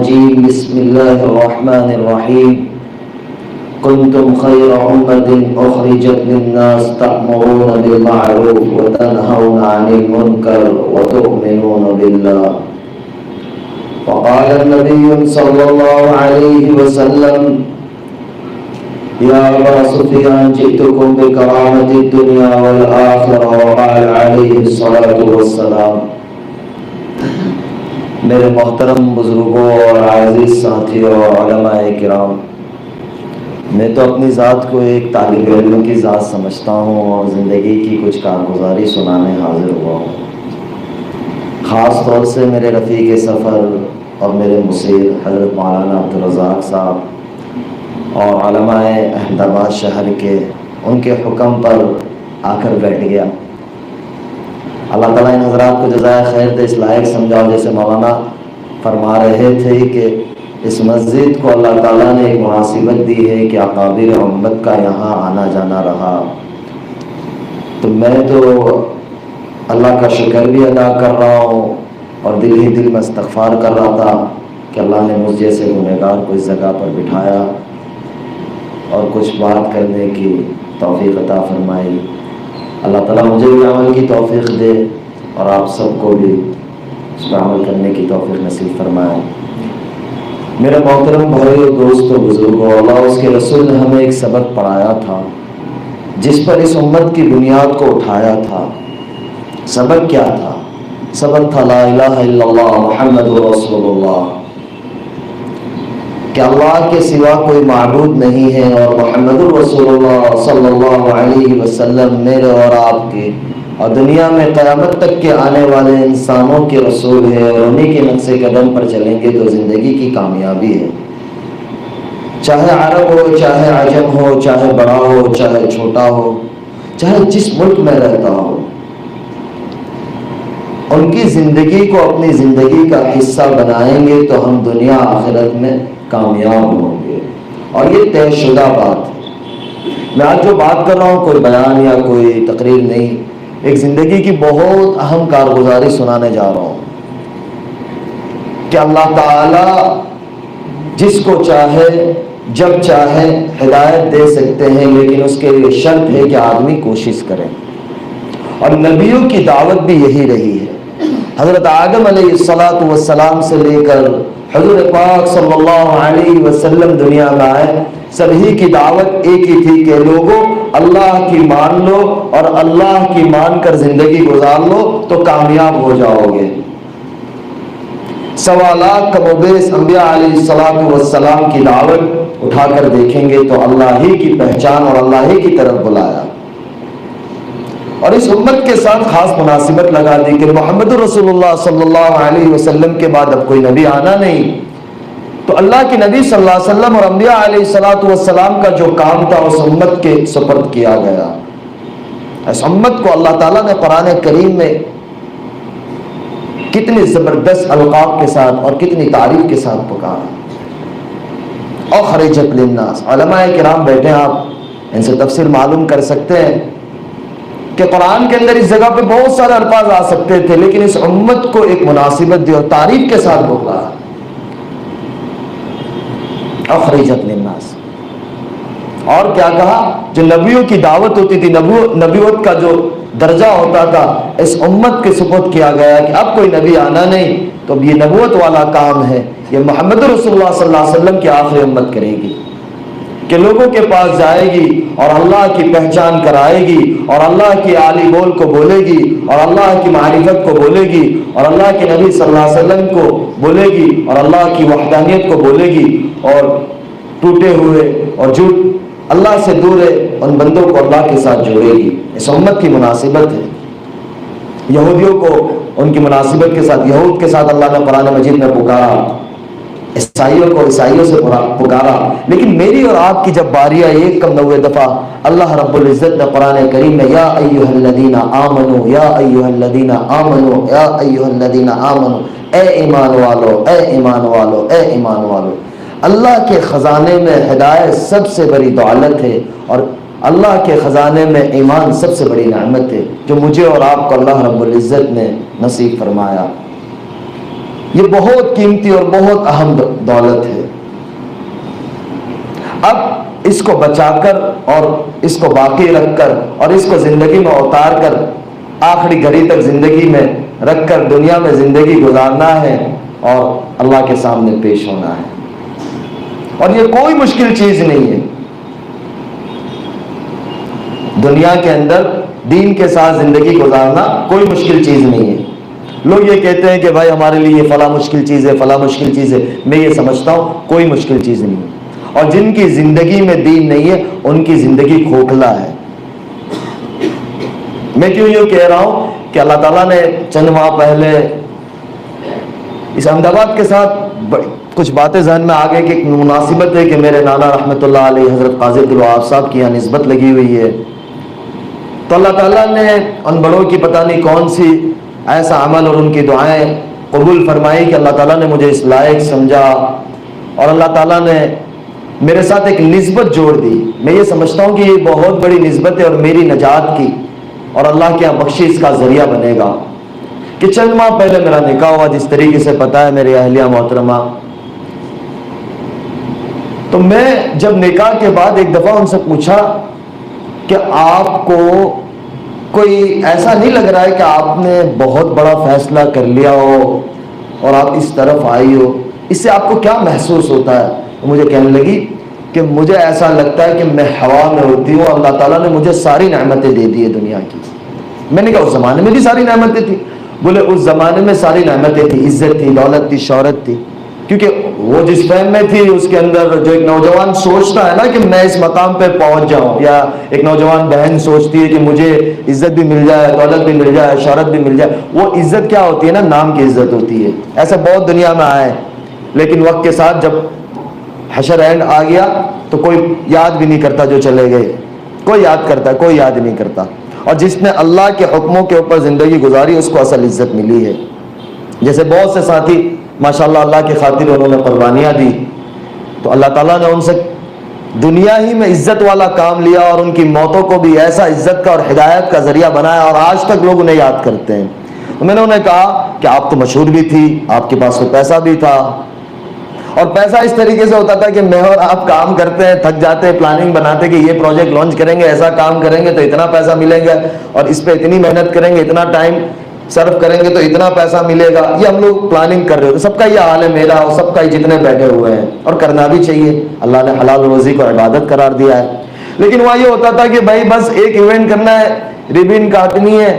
الرجيم بسم الله الرحمن الرحيم كنتم خير أمة أخرجت للناس تأمرون بالمعروف وتنهون عن المنكر وتؤمنون بالله وقال النبي صلى الله عليه وسلم يا أبا سفيان جئتكم بكرامة الدنيا والآخرة وقال عليه الصلاة والسلام میرے محترم بزرگوں اور عزیز ساتھیوں اور علماء کرام، میں تو اپنی ذات کو ایک طالب علم کی ذات سمجھتا ہوں اور زندگی کی کچھ کارگزاری سنانے حاضر ہوا ہوں۔ خاص طور سے میرے رفیق سفر اور میرے مصیر حضرت مولانا عبدالرزاق صاحب اور علماء احمد آباد شہر کے ان کے حکم پر آ کر بیٹھ گیا۔ اللہ تعالیٰ ان حضرات کو جزائے خیر دے، اس لائق سمجھاؤ جیسے مولانا فرما رہے تھے کہ اس مسجد کو اللہ تعالیٰ نے ایک مناسبت دی ہے کہ اکابر امت کا یہاں آنا جانا رہا، تو میں تو اللہ کا شکر بھی ادا کر رہا ہوں اور دل ہی دل میں استغفار کر رہا تھا کہ اللہ نے مجھ جیسے گنہگار کو اس جگہ پر بٹھایا اور کچھ بات کرنے کی توفیق عطا فرمائی۔ اللہ تعالیٰ مجھے بھی عمل کی توفیق دے اور آپ سب کو بھی اس پر عمل کرنے کی توفیق نصیب فرمائے۔ میرے محترم بھائیو، دوستو، بزرگوں، اللہ اس کے رسول نے ہمیں ایک سبق پڑھایا تھا جس پر اس امت کی بنیاد کو اٹھایا تھا۔ سبق کیا تھا؟ سبق تھا لا الہ الا اللہ محمد رسول اللہ، کہ اللہ کے سوا کوئی معبود نہیں ہے اور محمد الرسول اللہ صلی اللہ علیہ وسلم میرے اور آپ کے اور دنیا میں قیامت تک کے آنے والے انسانوں کے رسول ہے، اور انہی کے نقش قدم پر چلیں گے تو زندگی کی کامیابی ہے۔ چاہے عرب ہو، چاہے عجم ہو، چاہے بڑا ہو، چاہے چھوٹا ہو، چاہے جس ملک میں رہتا ہو، ان کی زندگی کو اپنی زندگی کا حصہ بنائیں گے تو ہم دنیا آخرت میں کامیاب ہوں گے، اور یہ طے شدہ بات ہے۔ میں آج جو بات کر رہا ہوں کوئی بیان یا کوئی تقریر نہیں، ایک زندگی کی بہت اہم کارگزاری سنانے جا رہا ہوں کہ اللہ تعالی جس کو چاہے جب چاہے ہدایت دے سکتے ہیں، لیکن اس کے لیے شرط ہے کہ آدمی کوشش کرے، اور نبیوں کی دعوت بھی یہی رہی ہے۔ حضرت آدم علیہ السلام سے لے کر حضور پاک صلی اللہ علیہ وسلم دنیا میں آئے، سبھی کی دعوت ایک ہی تھی کہ لوگوں اللہ کی مان لو اور اللہ کی مان کر زندگی گزار لو تو کامیاب ہو جاؤ گے۔ سوالات کم و بیش انبیاء علیہ السلام کی دعوت اٹھا کر دیکھیں گے تو اللہ ہی کی پہچان اور اللہ ہی کی طرف بلایا، اور اس امت کے ساتھ خاص مناسبت لگا دی کہ محمد رسول اللہ صلی اللہ علیہ وسلم کے بعد اب کوئی نبی آنا نہیں، تو اللہ کے نبی صلی اللہ علیہ وسلم اور انبیاء علیہ السلام کا جو کام تھا اس امت کے سپرد کیا گیا۔ اس امت کو اللہ تعالیٰ نے قرآن کریم میں کتنی زبردست القاب کے ساتھ اور کتنی تعریف کے ساتھ پکارا۔ اخرجت للناس، علماء کرام بیٹھے، آپ ان سے تفسیر معلوم کر سکتے ہیں کہ قرآن کے اندر اس جگہ پہ بہت سارے الفاظ آ سکتے تھے، لیکن اس امت کو ایک مناسبت دی اور تعریف کے ساتھ بولا اخرجت للناس۔ اور کیا کہا؟ جو نبیوں کی دعوت ہوتی تھی، نبوت کا جو درجہ ہوتا تھا، اس امت کے سپرد کیا گیا کہ اب کوئی نبی آنا نہیں، تو اب یہ نبوت والا کام ہے، یہ محمد رسول اللہ صلی اللہ علیہ وسلم کی آخری امت کرے گی کہ لوگوں کے پاس جائے گی اور اللہ کی پہچان کرائے گی اور اللہ کی عالی بول کو بولے گی اور اللہ کی معرفت کو بولے گی اور اللہ کے نبی صلی اللہ علیہ وسلم کو بولے گی اور اللہ کی وحدانیت کو بولے گی، اور ٹوٹے ہوئے اور جو اللہ سے دور ہے ان بندوں کو اللہ کے ساتھ جوڑے گی۔ اس امت کی مناسبت ہے۔ یہودیوں کو ان کی مناسبت کے ساتھ، یہود کے ساتھ اللہ نے قرآن مجید میں پکارا، عیسائیوں کو عیسائیوں سے پکارا، لیکن میری اور آپ کی جب باری آئی 190 دفعہ اللہ رب العزت نے قرآن کریم میں یا ایھا الذین آمنو یا ایھا الذین آمنو یا ایھا الذین آمنو، اے ایمان والو، اے ایمان والو، اے ایمان والو۔ اللہ کے خزانے میں ہدایت سب سے بڑی دولت ہے، اور اللہ کے خزانے میں ایمان سب سے بڑی نعمت ہے جو مجھے اور آپ کو اللہ رب العزت نے نصیب فرمایا۔ یہ بہت قیمتی اور بہت اہم دولت ہے. اب اس کو بچا کر اور اس کو باقی رکھ کر اور اس کو زندگی میں اتار کر آخری گھڑی تک زندگی میں رکھ کر دنیا میں زندگی گزارنا ہے اور اللہ کے سامنے پیش ہونا ہے. اور یہ کوئی مشکل چیز نہیں ہے. دنیا کے اندر دین کے ساتھ زندگی گزارنا کوئی مشکل چیز نہیں ہے. لوگ یہ کہتے ہیں کہ بھائی ہمارے لیے یہ فلاں مشکل چیز ہے، فلاں مشکل چیز ہے. میں یہ سمجھتا ہوں کوئی مشکل چیز نہیں ہے. اور جن کی زندگی میں دین نہیں ہے ان کی زندگی کھوکھلا ہے. میں کیوں یوں کہہ رہا ہوں کہ اللہ تعالیٰ نے چند ماہ پہلے اس احمد آباد کے ساتھ کچھ باتیں ذہن میں آ گئی کہ ایک مناسبت ہے کہ میرے نانا رحمۃ اللہ علیہ حضرت قاضی عبدالوہاب صاحب کی یہاں نسبت لگی ہوئی ہے. تو اللہ تعالیٰ نے ان بڑوں کی پتہ نہیں کون سی ایسا عمل اور ان کی دعائیں قبول فرمائی کہ اللہ تعالیٰ نے مجھے اس لائق سمجھا اور اللہ تعالیٰ نے میرے ساتھ ایک نسبت جوڑ دی. میں یہ سمجھتا ہوں کہ یہ بہت بڑی نسبت ہے اور میری نجات کی اور اللہ کے یہاں بخشش کا ذریعہ بنے گا. کہ چند ماہ پہلے میرا نکاح ہوا، جس طریقے سے پتہ ہے میری اہلیہ محترمہ. تو میں جب نکاح کے بعد ایک دفعہ ان سے پوچھا کہ آپ کو کوئی ایسا نہیں لگ رہا ہے کہ آپ نے بہت بڑا فیصلہ کر لیا ہو اور آپ اس طرف آئی ہو، اس سے آپ کو کیا محسوس ہوتا ہے؟ مجھے کہنے لگی کہ مجھے ایسا لگتا ہے کہ میں ہوا میں ہوتی ہوں. اللہ تعالیٰ نے مجھے ساری نعمتیں دے دی ہے دنیا کی. میں نے کہا اس زمانے میں بھی ساری نعمتیں تھی؟ بولے اس زمانے میں ساری نعمتیں تھی، عزت تھی، دولت تھی، شہرت تھی. کیونکہ وہ جس فہم میں تھی اس کے اندر جو ایک نوجوان سوچتا ہے نا کہ میں اس مقام پہ پہنچ جاؤں، یا ایک نوجوان بہن سوچتی ہے کہ مجھے عزت بھی مل جائے، دولت بھی مل جائے، شہرت بھی مل جائے. وہ عزت کیا ہوتی ہے نا؟ نام کی عزت ہوتی ہے. ایسا بہت دنیا میں آئے، لیکن وقت کے ساتھ جب حشر اینڈ آ گیا تو کوئی یاد بھی نہیں کرتا جو چلے گئے. کوئی یاد کرتا ہے؟ کوئی یاد نہیں کرتا. اور جس نے اللہ کے حکموں کے اوپر زندگی گزاری اس کو اصل عزت ملی ہے. جیسے بہت سے ساتھی ماشاءاللہ اللہ کی خاطر انہوں نے قربانیاں دی، تو اللہ تعالیٰ نے ان سے دنیا ہی میں عزت والا کام لیا اور ان کی موتوں کو بھی ایسا عزت کا اور ہدایت کا ذریعہ بنایا اور آج تک لوگ انہیں یاد کرتے ہیں. میں نے انہیں کہا کہ آپ تو مشہور بھی تھی، آپ کے پاس تو پیسہ بھی تھا، اور پیسہ اس طریقے سے ہوتا تھا کہ میں اور آپ کام کرتے ہیں، تھک جاتے ہیں، پلاننگ بناتے کہ یہ پروجیکٹ لانچ کریں گے، ایسا کام کریں گے تو اتنا پیسہ ملے گا، اور اس پہ اتنی محنت کریں گے، اتنا ٹائم صرف کریں گے تو اتنا پیسہ ملے گا. یہ ہم لوگ پلاننگ کر رہے ہوتے. سب کا یہ حال ہے، میرا اور سب کا ہی جتنے بیٹھے ہوئے ہیں، اور کرنا بھی چاہیے. اللہ نے حلال روزی کو عبادت قرار دیا ہے. لیکن وہاں یہ ہوتا تھا کہ بھائی بس ایک ایونٹ کرنا ہے، ریبن کاٹنی ہے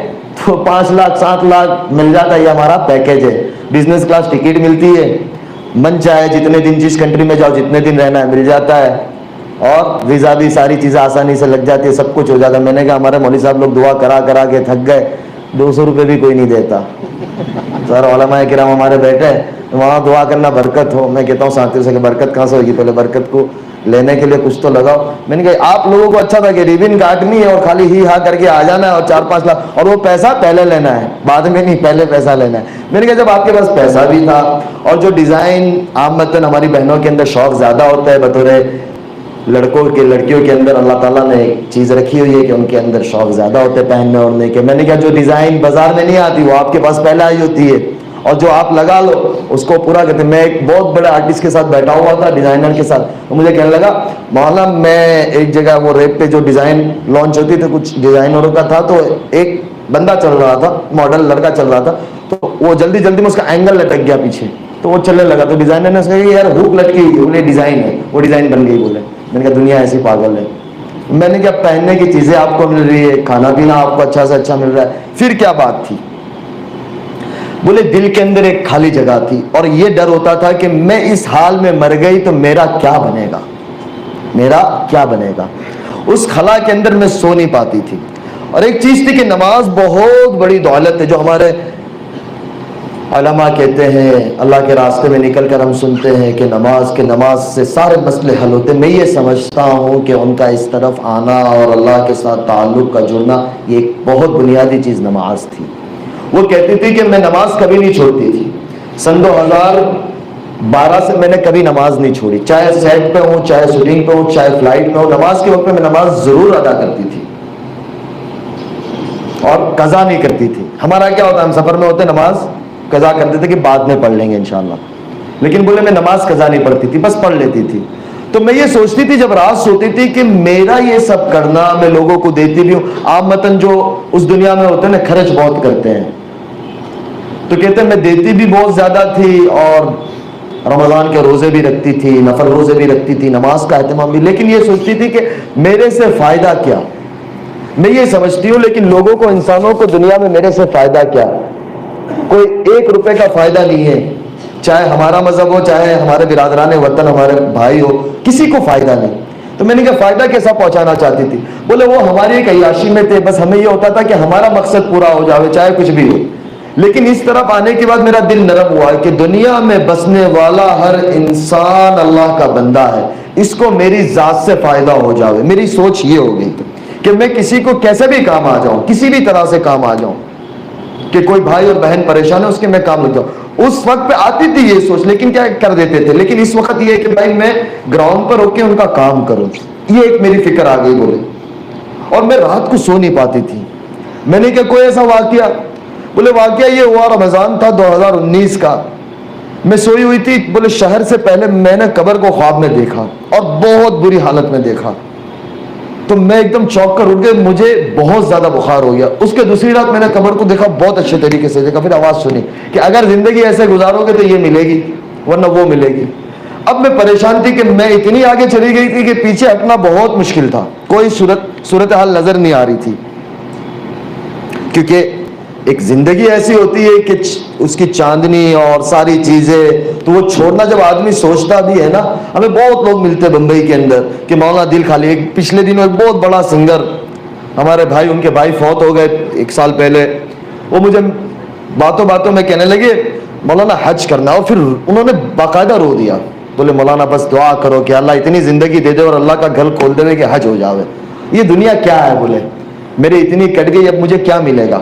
تو 5 لاکھ 7 لاکھ مل جاتا ہے. یہ ہمارا پیکیج ہے. بزنس کلاس ٹکٹ ملتی ہے، من چاہے جتنے دن جس کنٹری میں جاؤ جتنے دن رہنا ہے مل جاتا ہے، اور ویزا بھی ساری چیزیں آسانی سے لگ جاتی ہے، سب کچھ ہو جاتا ہے. میں نے کہا ہمارے مولوی صاحب لوگ دعا کرا کرا کے تھک گئے، 200 روپے بھی کوئی نہیں دیتا. سر علماء کرام ہمارے بیٹھے وہاں دعا کرنا برکت ہو. میں کہتا ہوں ساتھیوں سے کہ برکت کہاں سے ہوگی؟ پہلے برکت کو لینے کے لیے کچھ تو لگاؤ. میں نے کہا آپ لوگوں کو اچھا تھا کہ ریبن کاٹنی ہے اور خالی ہی ہاں کر کے آ جانا ہے اور 4-5 لاکھ، اور وہ پیسہ پہلے لینا ہے، بعد میں نہیں، پہلے پیسہ لینا ہے. میں نے کہا جب آپ کے پاس پیسہ بھی تھا اور جو ڈیزائن عامتاً ہماری بہنوں کے اندر شوق زیادہ ہوتا ہے بطور لڑکوں کے، لڑکیوں کے اندر اللہ تعالیٰ نے ایک چیز رکھی ہوئی ہے کہ ان کے اندر شوق زیادہ ہوتے ہیں پہننے اوڑھنے کے. میں نے کہا جو ڈیزائن بازار میں نہیں آتی وہ آپ کے پاس پہلے آئی ہوتی ہے، اور جو آپ لگا لو اس کو پورا کرتے. میں ایک بہت بڑے آرٹسٹ کے ساتھ بیٹھا ہوا تھا، ڈیزائنر کے ساتھ. تو مجھے کہنے لگا مولانا میں ایک جگہ وہ ریپ پہ جو ڈیزائن لانچ ہوتی تھی کچھ ڈیزائنروں کا تھا، تو ایک بندہ چل رہا تھا، ماڈل لڑکا چل رہا تھا، تو وہ جلدی جلدی میں اس کا اینگل لٹک گیا پیچھے، تو وہ چلنے لگا. تو ڈیزائنر نے اس کہا کہ یار ہوک لٹکی ہوئی ہے، بولے ڈیزائن ہے، وہ ڈیزائن بن گئی. بولے میں نے کہا دنیا ایسی پاگل ہے. میں نے کہا پہننے کی چیزیں آپ کو مل رہی ہے، کھانا پینا آپ کو اچھا سے اچھا مل رہا ہے، پھر کیا بات تھی؟ بولے دل کے اندر ایک خالی جگہ تھی اور یہ ڈر ہوتا تھا کہ میں اس حال میں مر گئی تو میرا کیا بنے گا، میرا کیا بنے گا. اس خلا کے اندر میں سو نہیں پاتی تھی. اور ایک چیز تھی کہ نماز بہت بڑی دولت ہے، جو ہمارے علماء کہتے ہیں، اللہ کے راستے میں نکل کر ہم سنتے ہیں کہ نماز سے سارے مسئلے حل ہوتے. میں یہ سمجھتا ہوں کہ ان کا اس طرف آنا اور اللہ کے ساتھ تعلق کا جڑنا یہ ایک بہت بنیادی چیز نماز تھی. وہ کہتی تھی کہ میں نماز کبھی نہیں چھوڑتی تھی. سن 2012 سے میں نے کبھی نماز نہیں چھوڑی، چاہے سیٹ پہ ہوں، چاہے شوٹنگ پہ ہوں، چاہے فلائٹ میں ہوں. نماز کے وقت میں نماز ضرور ادا کرتی تھی اور قضا نہیں کرتی تھی. ہمارا کیا ہوتا ہے، ہم سفر میں ہوتے نماز قضا کر دیتے کہ بعد میں پڑھ لیں گے انشاءاللہ، لیکن بولے میں نماز قضا نہیں پڑھتی تھی، بس پڑھ لیتی تھی۔ تو میں یہ سوچتی تھی جب رات سوتی تھی کہ میرا یہ سب کرنا، میں لوگوں کو دیتی بھی ہوں، عامتاً جو اس دنیا میں ہوتے ہیں نا خرچ بہت کرتے ہیں، تو کہتے ہیں میں دیتی بھی بہت زیادہ تھی اور رمضان کے روزے بھی رکھتی تھی، نفل روزے بھی رکھتی تھی، نماز کا اہتمام بھی، لیکن یہ سوچتی تھی کہ میرے سے فائدہ کیا؟ میں یہ سمجھتی ہوں لیکن لوگوں کو، انسانوں کو دنیا میں میرے سے فائدہ کیا؟ کوئی 1 روپے کا فائدہ نہیں ہے، چاہے ہمارا مذہب ہو، چاہے ہمارے برادران وطن، ہمارے بھائی ہو، کسی کو فائدہ نہیں۔ تو میں نے کہا فائدہ کیسا پہنچانا چاہتی تھی؟ بولے وہ ہماری ایک عیاشی میں تھے، بس ہمیں یہ ہوتا تھا کہ ہمارا مقصد پورا ہو جاوے چاہے کچھ بھی ہو، لیکن اس طرف آنے کے بعد میرا دل نرم ہوا کہ دنیا میں بسنے والا ہر انسان اللہ کا بندہ ہے، اس کو میری ذات سے فائدہ ہو جاوے۔ میری سوچ یہ ہو گئی کہ میں کسی کو کیسے بھی کام آ جاؤں، کسی بھی طرح سے کام آ جاؤں، کہ کوئی بھائی اور بہن پریشان ہے اس کے میں کام لگ جاؤں۔ اس وقت پہ آتی تھی یہ سوچ، لیکن کیا کر دیتے تھے، لیکن اس وقت یہ ہے کہ بھائی میں گراؤنڈ پر ہو کے ان کا کام کروں، یہ ایک میری فکر آ گئی بولے۔ اور میں رات کو سو نہیں پاتی تھی۔ میں نے کہا کوئی ایسا واقعہ؟ بولے واقعہ یہ ہوا، رمضان تھا 2019 کا، میں سوئی ہوئی تھی، بولے شہر سے پہلے میں نے قبر کو خواب میں دیکھا اور بہت بری حالت میں دیکھا، تو میں ایک دم چونک کر اٹھ گیا، مجھے بہت زیادہ بخار ہو گیا۔ اس کے دوسری رات میں نے قبر کو دیکھا، بہت اچھے طریقے سے دیکھا، پھر آواز سنی کہ اگر زندگی ایسے گزارو گے تو یہ ملے گی ورنہ وہ ملے گی۔ اب میں پریشان تھی کہ میں اتنی آگے چلی گئی تھی کہ پیچھے ہٹنا بہت مشکل تھا، کوئی صورتحال نظر نہیں آ رہی تھی، کیونکہ ایک زندگی ایسی ہوتی ہے کہ اس کی چاندنی اور ساری چیزیں تو وہ چھوڑنا جب آدمی سوچتا بھی ہے نا۔ ہمیں بہت لوگ ملتے ہیں بمبئی کے اندر کہ مولانا دل خالی، ایک پچھلے دنوں ایک بہت بڑا سنگر ہمارے بھائی، ان کے بھائی فوت ہو گئے 1 سال پہلے، وہ مجھے باتوں باتوں میں کہنے لگے مولانا حج کرنا، اور پھر انہوں نے باقاعدہ رو دیا، بولے مولانا بس دعا کرو کہ اللہ اتنی زندگی دے دے اور اللہ کا گھر کھول دے کہ حج ہو جاوے۔ یہ دنیا کیا ہے، بولے میرے اتنی کٹ گئی، اب مجھے کیا ملے گا؟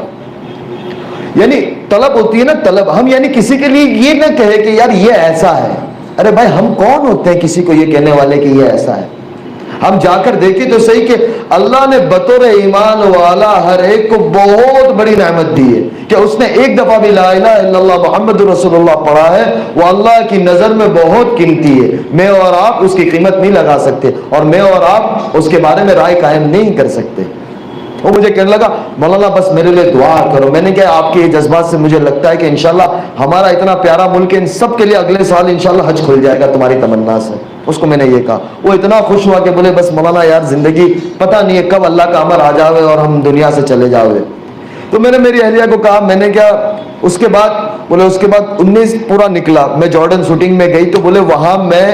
یعنی طلب ہوتی ہے نا، طلب، ہم یعنی کسی کے لیے یہ نہ کہے کہ یار یہ ایسا ہے، ارے بھائی ہم کون ہوتے ہیں کسی کو یہ کہنے والے کہ یہ ایسا ہے؟ ہم جا کر دیکھیں تو صحیح کہ اللہ نے بطور ایمان والا ہر ایک کو بہت بڑی نعمت دی ہے کہ اس نے ایک دفعہ بھی لا الہ الا اللہ محمد رسول اللہ پڑھا ہے، وہ اللہ کی نظر میں بہت قیمتی ہے۔ میں اور آپ اس کی قیمت نہیں لگا سکتے، اور میں اور آپ اس کے بارے میں رائے قائم نہیں کر سکتے۔ وہ مجھے کہنے لگا مولانا بس میرے لیے دعا کرو۔ میں نے کہا آپ کے جذبات سے مجھے لگتا ہے کہ انشاءاللہ ہمارا اتنا پیارا ملک ہے، ان سب کے لیے اگلے سال انشاءاللہ حج کھل جائے گا تمہاری تمنا سے۔ اس کو میں نے یہ کہا، وہ اتنا خوش ہوا کہ بولے بس مولانا یار زندگی پتہ نہیں ہے کب اللہ کا امر آ جاوے اور ہم دنیا سے چلے جاوے۔ تو میں نے میری اہلیہ کو کہا، میں نے کیا اس کے بعد، بولے اس کے بعد 19 پورا نکلا، میں جارڈن شوٹنگ میں گئی تو بولے وہاں میں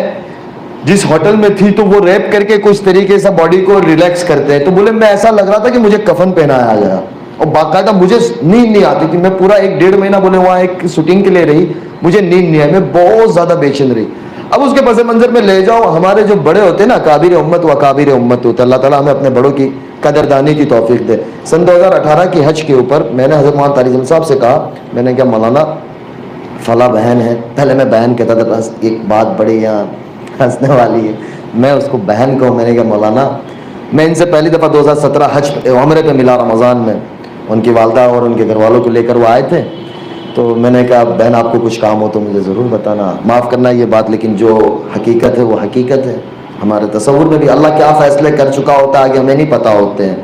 جس ہوٹل میں تھی تو وہ ریپ کر کے کچھ طریقے سے باڈی کو ریلیکس کرتے ہیں، تو بولے میں ایسا لگ رہا تھا کہ مجھے کفن پہنایا گیا، اور باقاعدہ مجھے نیند نہیں آتی تھی۔ میں پورا 1-1.5 مہینہ بولے وہاں ایک شوٹنگ کے لیے رہی، مجھے نیند نہیں آئی، میں بہت زیادہ بے چین رہی۔ اب اس کے پس منظر میں لے جاؤ، ہمارے جو بڑے ہوتے ہیں نا، کابر امت و کابر امت ہوتے ہیں، اللہ تعالیٰ ہمیں اپنے بڑوں کی قدردانی کی توفیق دے۔ سن 2018 کی حج کے اوپر میں نے حضرت مولانا طارق صاحب سے کہا، میں نے کہا مولانا فلاں بہن ہے، پہلے میں بہن کہتا تھا، بس ایک بات بڑی یہاں ہنسنے والی ہے، میں اس کو بہن کہوں۔ میں نے کہا مولانا میں ان سے پہلی دفعہ 2017 حج عمرے پہ ملا رمضان میں، ان کی والدہ اور ان کے گھر والوں کو لے کر وہ آئے تھے، تو میں نے کہا بہن آپ کو کچھ کام ہو تو مجھے ضرور بتانا، معاف کرنا یہ بات، لیکن جو حقیقت ہے وہ حقیقت ہے۔ ہمارے تصور میں بھی اللہ کیا فیصلے کر چکا ہوتا ہے آگے ہمیں نہیں پتہ ہوتے ہیں۔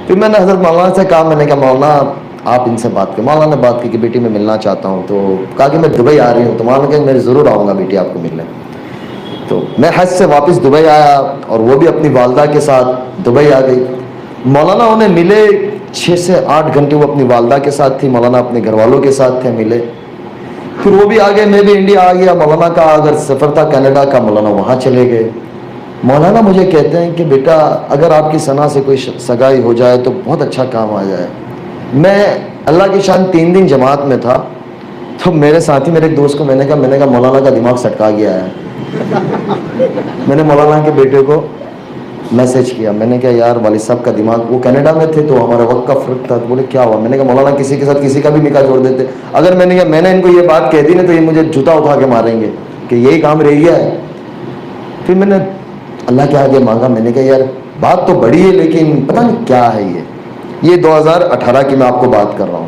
پھر میں نے حضرت مولانا سے کہا، میں نے کہا مولانا آپ ان سے بات کریں۔ مولانا نے بات کی کہ بیٹی میں ملنا چاہتا ہوں، تو کہا کہ میں دبئی آ رہی ہوں، تو مولانا کہ میں ضرور آؤں گا بیٹی آپ کو ملنے۔ تو میں حج سے واپس دبئی آیا اور وہ بھی اپنی والدہ کے ساتھ دبئی آ گئی۔ مولانا انہیں ملے 6 سے 8 گھنٹے، وہ اپنی والدہ کے ساتھ تھی، مولانا اپنے گھر والوں کے ساتھ تھے، ملے۔ پھر وہ بھی آ گئے، میں بھی انڈیا آ گیا۔ مولانا کا اگر سفر تھا کینیڈا کا، مولانا وہاں چلے گئے۔ مولانا مجھے کہتے ہیں کہ بیٹا اگر آپ کی ثنا سے کوئی سگائی ہو جائے تو بہت اچھا کام آ جائے۔ میں اللہ کی شان 3 دن جماعت میں تھا، تو میرے ساتھی میرے ایک دوست کو میں نے کہا مولانا کا دماغ سٹکا گیا ہے۔ میں نے مولانا کے بیٹے کو میسج کیا، میں نے کہا یار والد صاحب کا دماغ، وہ کینیڈا میں تھے تو ہمارا وقت کا فرق تھا، تو بولے کیا ہوا؟ میں نے کہا مولانا کسی کے ساتھ کسی کا بھی نکاح جوڑ دیتے، اگر میں نے ان کو یہ بات کہہ دی نا تو یہ مجھے جوتا اٹھا کے ماریں گے کہ یہی کام رہ گیا ہے۔ پھر میں نے اللہ کے آگے مانگا، میں نے کہا یار بات تو بڑی ہے لیکن پتہ نہیں کیا ہے یہ 2018 کی میں آپ کو بات کر رہا ہوں۔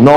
9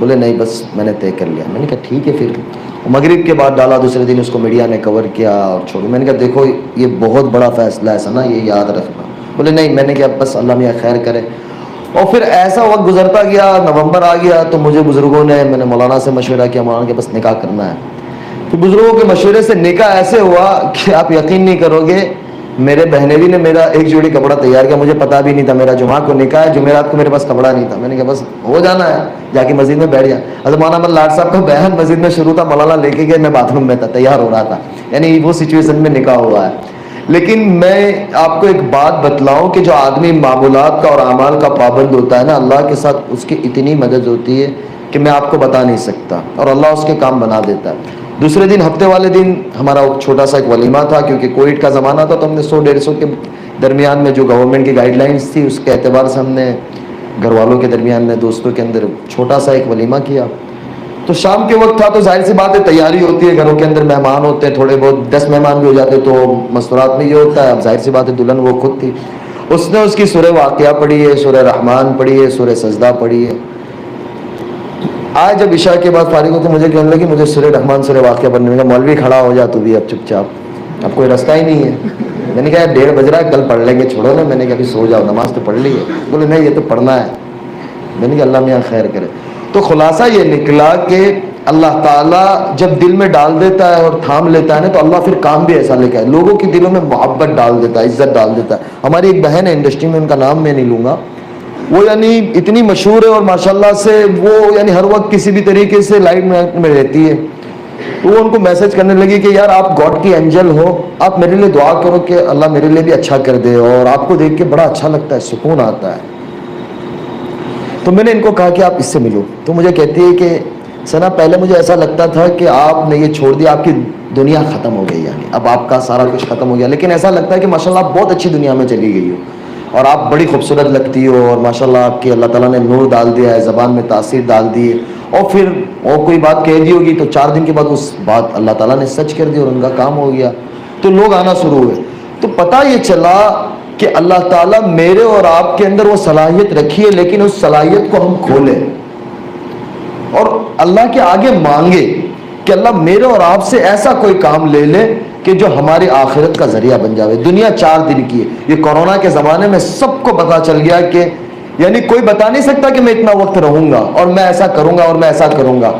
بولے نہیں بس میں نے طے کر لیا. میں نے کہا ٹھیک ہے پھر. مغرب کے بعد ڈالا, دوسرے دن اس کو میڈیا نے کور کیا اور چھوڑو. میں نے کہا دیکھو یہ بہت بڑا فیصلہ ہے ثنا, یہ یاد رکھنا. بولے نہیں. میں نے کہا بس اللہ میاں خیر کرے. اور پھر ایسا وقت گزرتا گیا, نومبر آ گیا تو مجھے بزرگوں نے, میں نے مولانا سے مشورہ کیا, مولانا کے بس نکاح کرنا ہے. تو بزرگوں کے مشورے سے نکاح ایسے ہوا کہ آپ یقین نہیں کرو گے, میرے بہنوی نے میرا ایک جوڑی کپڑا تیار کیا, مجھے پتا بھی نہیں تھا میرا جمعہ کو نکاح ہے, جمعرات کو میرے پاس کپڑا نہیں تھا. میں نے کہا بس ہو جانا ہے, جا کے مسجد میں بیٹھ گیا. حضرت مولانا احمد لاٹ صاحب کا بیان مسجد میں شروع تھا, مولانا لے کے گئے, میں باتھ روم میں تھا, تیار ہو رہا تھا. یعنی وہ سچویشن میں نکاح ہوا ہے. لیکن میں آپ کو ایک بات بتلاؤں کہ جو آدمی معمولات کا اور اعمال کا پابند ہوتا ہے نا, اللہ کے ساتھ اس کی اتنی مدد ہوتی ہے کہ میں آپ کو بتا نہیں سکتا, اور اللہ اس کے کام بنا دیتا ہے. دوسرے دن ہفتے والے دن ہمارا چھوٹا سا ایک ولیمہ تھا, کیونکہ کووڈ کا زمانہ تھا, تو ہم نے 100-150 کے درمیان میں جو گورنمنٹ کی گائیڈ لائنس تھی اس کے اعتبار سے ہم نے گھر والوں کے درمیان میں, دوستوں کے اندر چھوٹا سا ایک ولیمہ کیا. تو شام کے وقت تھا, تو ظاہر سی بات ہے تیاری ہوتی ہے, گھروں کے اندر مہمان ہوتے ہیں, تھوڑے بہت 10 مہمان بھی ہو جاتے, تو مستورات میں یہ ہوتا ہے. اب ظاہر سی بات ہے دلہن وہ خود تھی, اس نے اس کی سورہ واقعہ پڑھی ہے, سورہ رحمان پڑھی ہے, سورہ سجدہ پڑھی ہے. آج جب عشاء کے بعد فارغ ہوتے مجھے کہنے لگی مجھے سورہ رحمان سورہ واقعہ پڑھنے میں. مولوی کھڑا ہو جا تو بھی اب چپ چاپ, اب کوئی رستہ ہی نہیں ہے. میں نے کہا 1:30 بج رہا ہے, کل پڑھ لیں گے, چھوڑو نا. میں نے کہا ابھی سو جاؤ, نماز تو پڑھ لی ہے. بولے نہیں یہ تو پڑھنا ہے. میں نے کہا اللہ میاں خیر کرے. تو خلاصہ یہ نکلا کہ اللہ تعالیٰ جب دل میں ڈال دیتا ہے اور تھام لیتا ہے نا, تو اللہ پھر کام بھی ایسا لے کے آئے, لوگوں کے دلوں میں محبت ڈال دیتا ہے, عزت ڈال دیتا ہے. ہماری ایک بہن ہے انڈسٹری میں, ان کا نام میں نہیں لوں گا, وہ یعنی اتنی مشہور ہے اور ماشاءاللہ سے وہ یعنی ہر وقت کسی بھی طریقے سے لائٹ میں رہتی ہے. تو وہ ان کو میسج کرنے لگی کہ یار آپ گاڈ کی اینجل ہو, آپ میرے لیے دعا کرو کہ اللہ میرے لیے بھی اچھا کر دے, اور آپ کو دیکھ کے بڑا اچھا لگتا ہے, سکون آتا ہے. تو میں نے ان کو کہا کہ آپ اس سے ملو. تو مجھے کہتی ہے کہ ثنا پہلے مجھے ایسا لگتا تھا کہ آپ نے یہ چھوڑ دیا, آپ کی دنیا ختم ہو گئی, یعنی اب آپ کا سارا کچھ ختم ہو گیا. لیکن ایسا لگتا ہے کہ ماشاءاللہ آپ بہت اچھی دنیا میں چلی گئی ہو, اور آپ بڑی خوبصورت لگتی ہو, اور ماشاءاللہ آپ کی اللہ تعالیٰ نے نور ڈال دیا ہے, زبان میں تاثیر ڈال دی ہے. اور پھر وہ کوئی بات کہہ دی ہوگی تو 4 دن کے بعد اس بات اللہ تعالیٰ نے سچ کر دی اور ان کا کام ہو گیا. تو لوگ آنا شروع ہوئے. تو پتہ یہ چلا کہ اللہ تعالیٰ میرے اور آپ کے اندر وہ صلاحیت رکھی ہے, لیکن اس صلاحیت کو ہم کھولیں اور اللہ کے آگے مانگے کہ اللہ میرے اور آپ سے ایسا کوئی کام لے لے کہ جو ہماری آخرت کا ذریعہ بن جاوے. دنیا 4 دن کی ہے. یہ کورونا کے زمانے میں سب کو پتا چل گیا کہ یعنی کوئی بتا نہیں سکتا کہ میں اتنا وقت رہوں گا اور میں ایسا کروں گا اور میں ایسا کروں گا.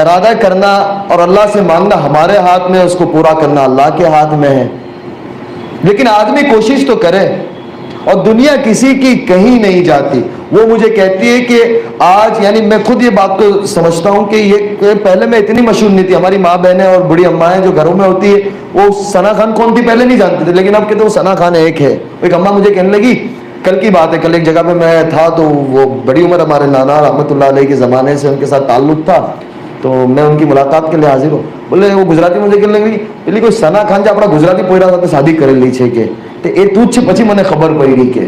ارادہ کرنا اور اللہ سے مانگنا ہمارے ہاتھ میں, اس کو پورا کرنا اللہ کے ہاتھ میں ہے. لیکن آدمی کوشش تو کرے, اور دنیا کسی کی کہیں نہیں جاتی. وہ مجھے کہتی ہے کہ آج یعنی میں خود یہ بات کو سمجھتا ہوں کہ یہ پہلے میں اتنی مشہور نہیں تھی. ہماری ماں بہنیں اور بڑی اماں جو گھروں میں ہوتی ہے وہ ثنا خان کون تھی پہلے نہیں جانتے تھے, لیکن اب کہتے وہ ثنا خان ایک ہے. ایک اماں مجھے کہنے لگی, کل کی بات ہے, کل ایک جگہ پہ میں تھا تو وہ بڑی عمر ہمارے نانا رحمۃ اللہ علیہ کے زمانے سے ان کے ساتھ تعلق تھا, تو میں ان کی ملاقات کے لیے حاضر ہوں. بولے وہ گجراتی مجھے کہنے لگی પેલી કોઈ સના ખાન જે આપણા ગુજરાતી પોયરા સાથે શાદી કરેલી છે કે તે એ તું જ છે. પછી મને ખબર પડી કે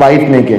વાઈફ ને કે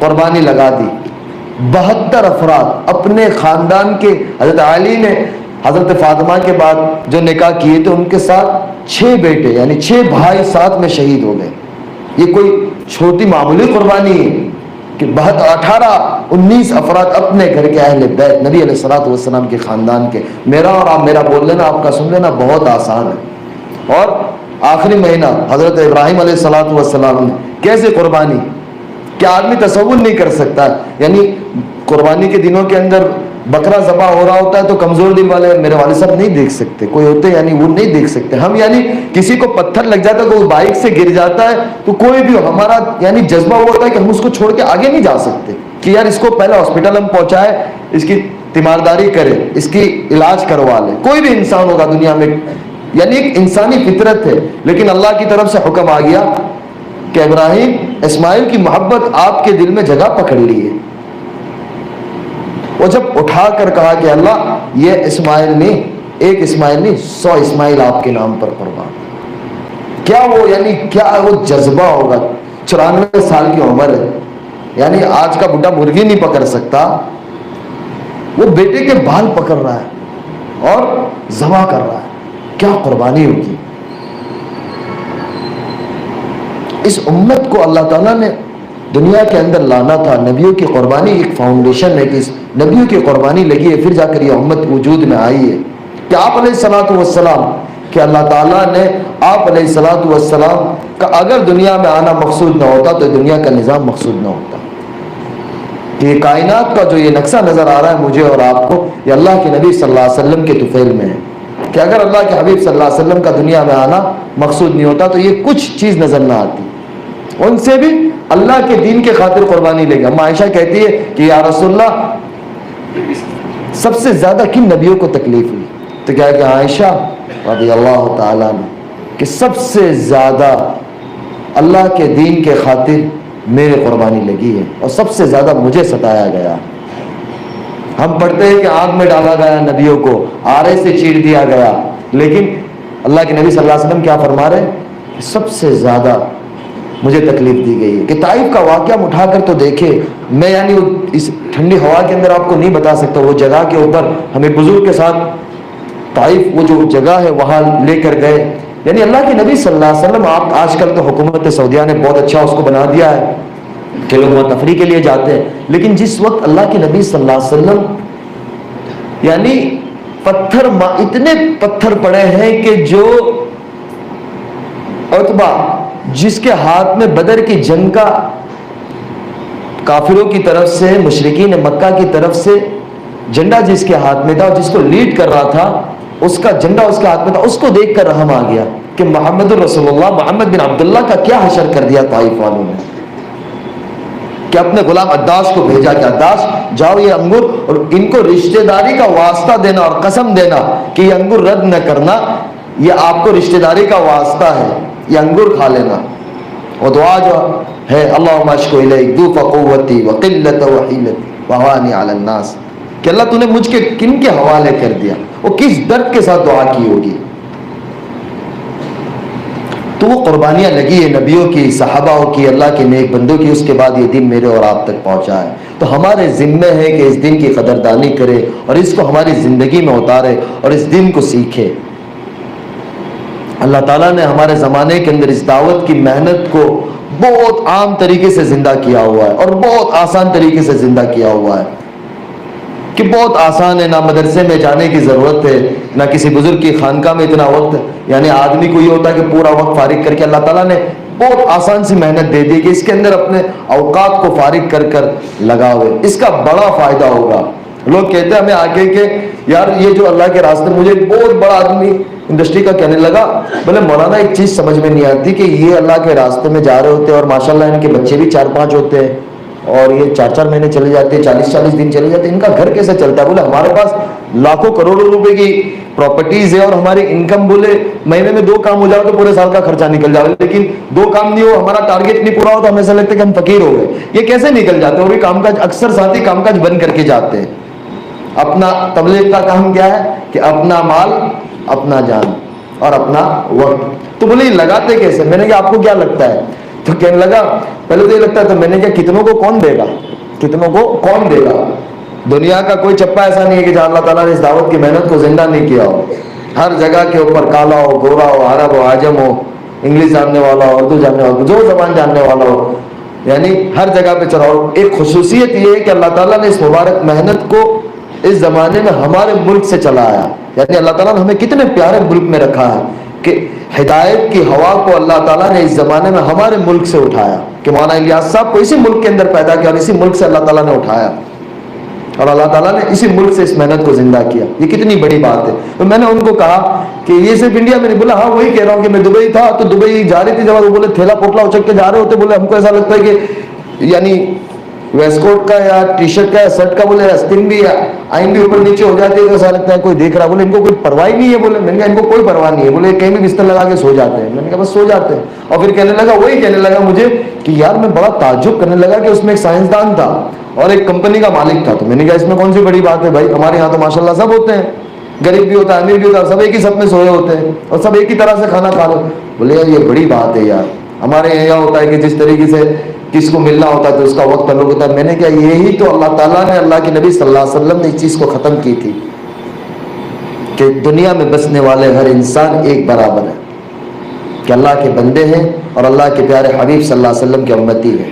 قربانی لگا دی. 72 افراد اپنے خاندان کے. حضرت علی نے حضرت فاطمہ کے بعد جو نکاح کیے تھے ان کے ساتھ 6 بیٹے یعنی 6 بھائی ساتھ میں شہید ہو گئے. یہ کوئی چھوٹی معمولی قربانی ہے کہ 19 افراد اپنے گھر کے اہل بیت نبی علیہ الصلوۃ والسلام کے خاندان کے. میرا اور آپ میرا بول لینا آپ کا سن لینا بہت آسان ہے. اور آخری مہینہ حضرت ابراہیم علیہ الصلوۃ والسلام نے کیسے قربانی کیا آدمی تصور نہیں کر سکتا. یعنی قربانی کے دنوں کے اندر بکرا ذبح ہو رہا ہوتا ہے تو کمزور دل والے میرے والد صاحب نہیں دیکھ سکتے. کوئی ہوتے یعنی وہ نہیں دیکھ سکتے. ہم یعنی کسی کو پتھر لگ جاتا ہے کوئی بائک سے گر جاتا ہے تو کوئی بھی ہمارا یعنی جذبہ وہ ہوتا ہے کہ ہم اس کو چھوڑ کے آگے نہیں جا سکتے کہ یار اس کو پہلے ہاسپٹل ہم پہنچائے, اس کی تیمارداری کرے, اس کی علاج کروا لے. کوئی بھی انسان ہوگا دنیا میں یعنی ایک انسانی فطرت ہے. لیکن اللہ کی طرف سے حکم آ گیا کہ ابراہیم اسماعیل کی محبت آپ کے دل میں جگہ پکڑ لی ہے. وہ جب اٹھا کر کہا کہ اللہ یہ اسماعیل نہیں, ایک اسماعیل نہیں 100 اسماعیل آپ کے نام پر قربان. کیا وہ یعنی کیا وہ جذبہ ہوگا. 94 سال کی عمر ہے یعنی آج کا بڈھا مرغی نہیں پکڑ سکتا, وہ بیٹے کے بال پکڑ رہا ہے اور ذبح کر رہا ہے. کیا قربانی ہوگی. اس امت کو اللہ تعالیٰ نے دنیا کے اندر لانا تھا. نبیوں کی قربانی ایک فاؤنڈیشن ہے کہ نبیوں کی قربانی لگی ہے پھر جا کر یہ امت وجود میں آئی ہے. کہ آپ علیہ الصلوۃ والسلام کہ اللہ تعالیٰ نے آپ علیہ الصلوۃ والسلام کا اگر دنیا میں آنا مقصود نہ ہوتا تو دنیا کا نظام مقصود نہ ہوتا. کہ یہ کائنات کا جو یہ نقشہ نظر آ رہا ہے مجھے اور آپ کو, یہ اللہ کے نبی صلی اللہ علیہ وسلم کے طفیل میں ہے. کہ اگر اللہ کے حبیب صلی اللہ علیہ وسلم کا دنیا میں آنا مقصود نہیں ہوتا تو یہ کچھ چیز نظر نہ آتی. ان سے بھی اللہ کے دین کے خاطر قربانی لے گا. عائشہ کہتی ہے کہ یا رسول اللہ سب سے زیادہ کن نبیوں کو تکلیف ہوئی؟ تو کیا کہ عائشہ رضی اللہ تعالیٰ نے کہ سب سے زیادہ اللہ کے دین کے خاطر میرے قربانی لگی ہے اور سب سے زیادہ مجھے ستایا گیا. ہم پڑھتے ہیں کہ آگ میں ڈالا گیا نبیوں کو, آرے سے چیر دیا گیا, لیکن اللہ کے نبی صلی اللہ علیہ وسلم کیا فرما رہے ہیں کہ سب سے زیادہ مجھے تکلیف دی گئی ہے. کہ طائف کا واقعہ ہم اٹھا کر تو دیکھے, میں یعنی اس ٹھنڈی ہوا کے اندر آپ کو نہیں بتا سکتا. وہ جگہ کے اوپر ہمیں بزرگ کے ساتھ طائف وہ جو جگہ ہے وہاں لے کر گئے. یعنی اللہ کے نبی صلی اللہ علیہ وسلم, آپ آج کل تو حکومت سعودیہ نے بہت اچھا اس کو بنا دیا ہے کہ لوگ وہاں تفریح کے لیے جاتے ہیں, لیکن جس وقت اللہ کے نبی صلی اللہ علیہ وسلم یعنی اتنے پتھر پڑے ہیں کہ جو عتبہ جس کے ہاتھ میں بدر کی جنگ کا کافروں کی طرف سے مشرکین مکہ کی طرف سے جھنڈا جس کے ہاتھ میں تھا اور جس کو لیڈ کر رہا تھا اس کا جھنڈا اس کے ہاتھ میں تھا, اس کو دیکھ کر رحم آ گیا کہ محمد الرسول اللہ محمد بن عبداللہ کا کیا حشر کر دیا طائف والوں نے. کہ اپنے غلام عداش کو بھیجا کہ عداش جاؤ یہ انگور, اور ان کو رشتہ داری کا واسطہ دینا اور قسم دینا کہ یہ انگور رد نہ کرنا, یہ آپ کو رشتہ داری کا واسطہ ہے, یہ انگور کھا لینا. اور دعا جو ہے اللہم اشکو الیک ضعف قوتی وقلت وحیلتی وہوانی علی الناس, کہ اللہ تو نے مجھ کے کن کے حوالے کر دیا, وہ کس درد کے ساتھ دعا کی ہوگی. تو وہ قربانیاں لگی ہے نبیوں کی, صحابہ کی, اللہ کے نیک بندوں کی, اس کے بعد یہ دن میرے اور آپ تک پہنچا ہے. تو ہمارے ذمہ ہے کہ اس دن کی قدردانی کرے اور اس کو ہماری زندگی میں اتارے اور اس دن کو سیکھے. اللہ تعالیٰ نے ہمارے زمانے کے اندر اس دعوت کی محنت کو بہت عام طریقے سے زندہ کیا ہوا ہے اور بہت آسان طریقے سے زندہ کیا ہوا ہے. کہ بہت آسان ہے, نہ مدرسے میں جانے کی ضرورت ہے, نہ کسی بزرگ کی خانقاہ میں اتنا وقت, یعنی آدمی کو یہ ہوتا ہے کہ پورا وقت فارغ کر کے اللہ تعالیٰ نے بہت آسان سی محنت دے دی کہ اس کے اندر اپنے اوقات کو فارغ کر کر لگا ہوئے. اس کا بڑا فائدہ ہوگا. لوگ کہتے ہیں ہمیں آگے کہ یار یہ جو اللہ کے راستے, مجھے ایک بہت بڑا آدمی انڈسٹری کا کہنے لگا, بولے مولانا ایک چیز سمجھ میں نہیں آتی کہ یہ اللہ کے راستے میں جا رہے ہوتے ہیں اور ماشاءاللہ ان کے بچے بھی 4-5 ہوتے ہیں اور یہ 4-4 مہینے چلے جاتے ہیں, 40-40 دن چلے جاتے ہیں, ان کا گھر کیسے چلتا ہے؟ بولے ہمارے پاس لاکھوں کروڑوں روپے کی پراپرٹیز ہے اور ہماری انکم بولے مہینے میں 2 کام ہو جاؤ تو پورے سال کا خرچہ نکل جائے, لیکن 2 کام نہیں ہو, ہمارا ٹارگیٹ نہیں پورا ہو تو ہمیں ایسا لگتا ہے کہ ہم فقیر ہو گئے. یہ کیسے نکل جاتے ہیں؟ اور یہ کام کاج اکثر ساتھی کام کاج بند کر کے جاتے ہیں. اپنا تبلیغ کا کام کیا ہے کہ اپنا مال, اپنا جان اور اپنا وقت. تو بولے یہ لگاتے کیسے؟ میں نے کہا آپ کو کیا لگتا ہے تو کہنے لگا پہلے تو یہ لگتا تھا، میں نے کہا کتنوں کو کون دے گا، کتنوں کو کون دے گا؟ دنیا کا کوئی چپا ایسا نہیں ہے کہ جہاں اللہ تعالیٰ نے اس دعوت کی محنت کو زندہ نہیں کیا ہو. ہر جگہ کے اوپر کالا ہو، گورا ہو، عرب ہو، عجم ہو، انگلش جاننے والا ہو، اردو جاننے والا ہو، جو زبان جاننے والا ہو، یعنی ہر جگہ پہ چلا ہو. ایک خصوصیت یہ ہے کہ اللہ تعالیٰ نے اس مبارک محنت کو اس زمانے میں ہمارے ملک سے چلایا. یعنی اللہ تعالیٰ نے ہمیں کتنے پیارے ملک میں رکھا ہے کہ ہدایت کی ہوا کو اللہ تعالیٰ نے اس زمانے میں ہمارے ملک سے اٹھایا، کہ مولانا الیاس صاحب کو اسی ملک کے اندر پیدا کیا اور اسی ملک سے اللہ تعالیٰ نے اٹھایا، اور اللہ تعالیٰ نے اسی ملک سے اس محنت کو زندہ کیا. یہ کتنی بڑی بات ہے. تو میں نے ان کو کہا کہ یہ صرف انڈیا میں نہیں. بولا ہاں وہی کہہ رہا ہوں کہ میں دبئی تھا تو دبئی جا رہی تھی، جب وہ بولے تھیلا پوٹلا اچک کے جا رہے ہوتے، بولے ہم کو ایسا لگتا ہے کہ یعنی ویسٹ کوٹ کا یا ٹی شرٹ کا یا شرٹ کا بولے استن بھی آئین بھی اوپر نیچے ہو جاتی ہے تو ایسا لگتا ہے کوئی دیکھ رہا. بولے ان کو کوئی پرواہ نہیں ہے. بولے میں نے کہا ان کو کوئی پرواہ نہیں ہے. بولے کہیں بھی بستر لگا کے سو جاتے ہیں. میں نے کہا بس سو جاتے ہیں. اور پھر کہنے لگا مجھے کہ یار میں بڑا تعجب کرنے لگا کہ اس میں ایک سائنسدان تھا اور ایک کمپنی کا مالک تھا. تو میں نے کہا اس میں کون سی بڑی بات ہے بھائی، ہمارے یہاں تو ماشاءاللہ سب ہوتے ہیں، غریب بھی ہوتا ہے، امیر بھی ہوتا ہے، سب ایک ہی سب میں سوئے ہوتے ہیں اور سب ایک ہی طرح سے کھانا کھا لو. بولے یار یہ بڑی بات ہے یار، ہمارے یہاں ہوتا ہے کہ جس طریقے سے کس کو ملنا ہوتا ہے تو اس کا وقت الگ ہوتا ہے. میں نے کہا یہی تو اللہ تعالیٰ نے، اللہ کے نبی صلی اللہ علیہ وسلم نے اس چیز کو ختم کی تھی کہ دنیا میں بسنے والے ہر انسان ایک برابر ہے، کہ اللہ کے بندے ہیں اور اللہ کے پیارے حبیب صلی اللہ علیہ وسلم کے امتی ہیں.